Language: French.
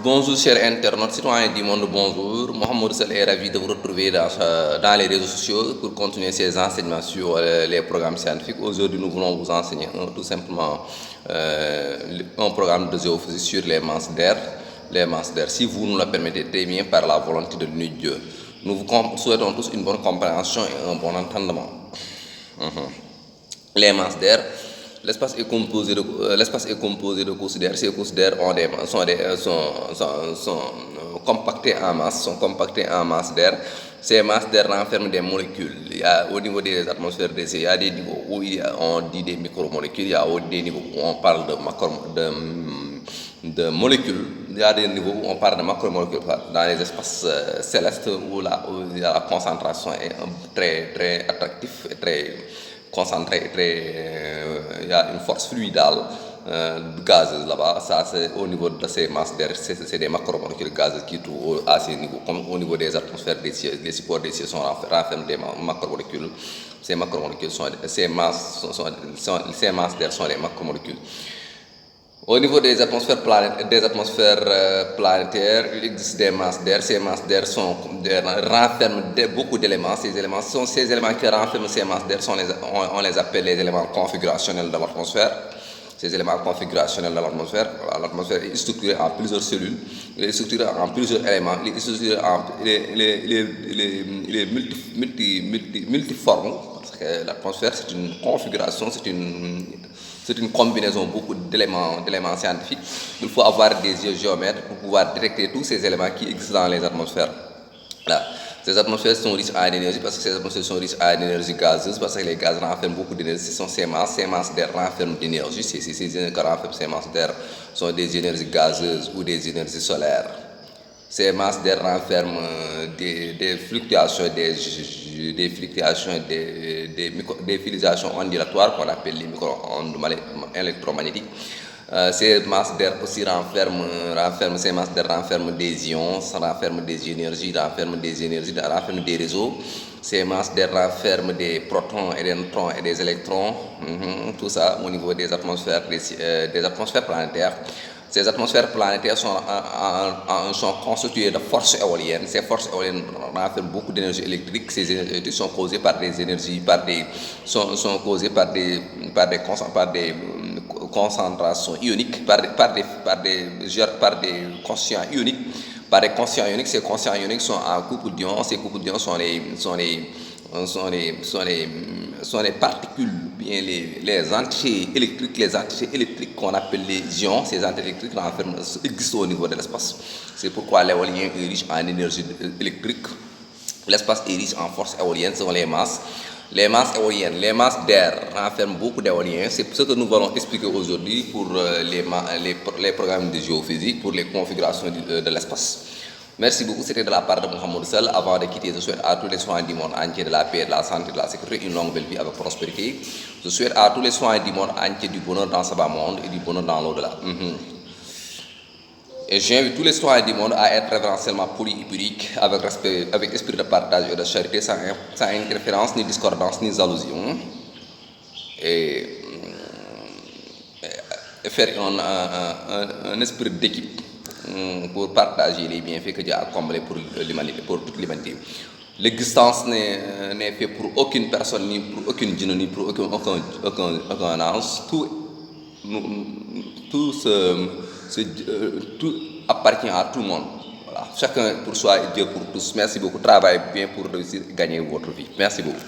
Bonjour chers internautes, citoyens du monde, bonjour. Mohamed Sall est ravi de vous retrouver dans les réseaux sociaux pour continuer ces enseignements sur les programmes scientifiques. Aujourd'hui, nous voulons vous enseigner tout simplement un programme de géophysique sur les masses d'air. Les masses d'air, si vous nous le permettez très bien par la volonté de l'unique Dieu. Nous vous souhaitons tous une bonne compréhension et un bon entendement. Les masses d'air. L'espace est composé de couches d'air. Ces couches d'air sont compactées en masse, d'air. Ces masses d'air renferment des molécules. Il y a au niveau des atmosphères d'essai, il y a des niveaux où on dit des micromolécules, il y a des niveaux où on parle de molécules, il y a des niveaux où on parle de macromolécules dans les espaces célestes où la concentration est très très attractive et très concentré, il y a une force fluidale gazeuse là-bas. Ça, c'est au niveau de ces masses d'air, c'est des macromolécules gazeuses qui trouvent à ces niveaux. Comme au niveau des atmosphères des cieux, les supports des cieux sont renferment des macromolécules. Ces macromolécules ces masses d'air sont des macromolécules. Au niveau des atmosphères planétaires, il existe des masses d'air. Ces masses d'air renferment beaucoup d'éléments. Ces éléments qui renferment ces masses d'air, on les appelle les éléments configurationnels de l'atmosphère. Ces éléments configurationnels de l'atmosphère, l'atmosphère est structurée en plusieurs cellules, il est structurée en plusieurs éléments, il est structurée multiforme, parce que l'atmosphère c'est une configuration, c'est une combinaison beaucoup d'éléments scientifiques. Il faut avoir des yeux géomètres pour pouvoir détecter tous ces éléments qui existent dans les atmosphères. Là. Ces atmosphères sont riches en énergie parce que ces atmosphères sont riches en énergie gazeuse, parce que les gaz renferment beaucoup d'énergie. Ce sont ces masses d'air renferment d'énergie. Ces énergies que renferment ces masses d'air sont des énergies gazeuses ou des énergies solaires. Ces masses d'air renferment des fluctuations, des fluctuations ondulatoires qu'on appelle les micro-ondes électromagnétiques. Ces masses d'air aussi renferment des ions, renferment des énergies, renferment des réseaux. Ces masses d'air renferment des protons et des neutrons et des électrons. Tout ça au niveau des atmosphères planétaires. Ces atmosphères planétaires sont constituées de forces éoliennes. Ces forces éoliennes renferment beaucoup d'énergie électrique. Ces énergies sont causées par des concentrations ioniques, par des conscients ioniques. Ces conscients ioniques sont en couple d'ions. Ces couples d'ions sont les particules, bien les entités électriques qu'on appelle les ions. Ces entités électriques existent au niveau de l'espace. C'est pourquoi l'éolien est riche en énergie électrique. L'espace est riche en force éolienne, ce sont les masses. Les masses éoliennes, les masses d'air renferment beaucoup d'éoliens. C'est ce que nous allons expliquer aujourd'hui pour les programmes de géophysique, pour les configurations de l'espace. Merci beaucoup, c'était de la part de Mohamed Sall. Avant de quitter, je souhaite à tous les soins du monde entier de la paix, de la santé, de la sécurité, une longue belle vie avec prospérité. Je souhaite à tous les soins du monde entier du bonheur dans ce bas monde et du bonheur dans l'au-delà. Et j'invite tous les citoyens du monde à être révérentiellement polis et pudiques, avec respect, avec esprit de partage et de charité, sans interférence, ni discordance, ni jalousie. Et faire un esprit d'équipe pour partager les bienfaits que Dieu a comblés pour l'humanité, pour toute l'humanité. L'existence n'est faite pour aucune personne, ni pour aucune djinn, ni pour aucun ange. Tout appartient à tout le monde. Voilà. Chacun pour soi et Dieu pour tous. Merci beaucoup. Travaillez bien pour réussir, gagner votre vie. Merci beaucoup.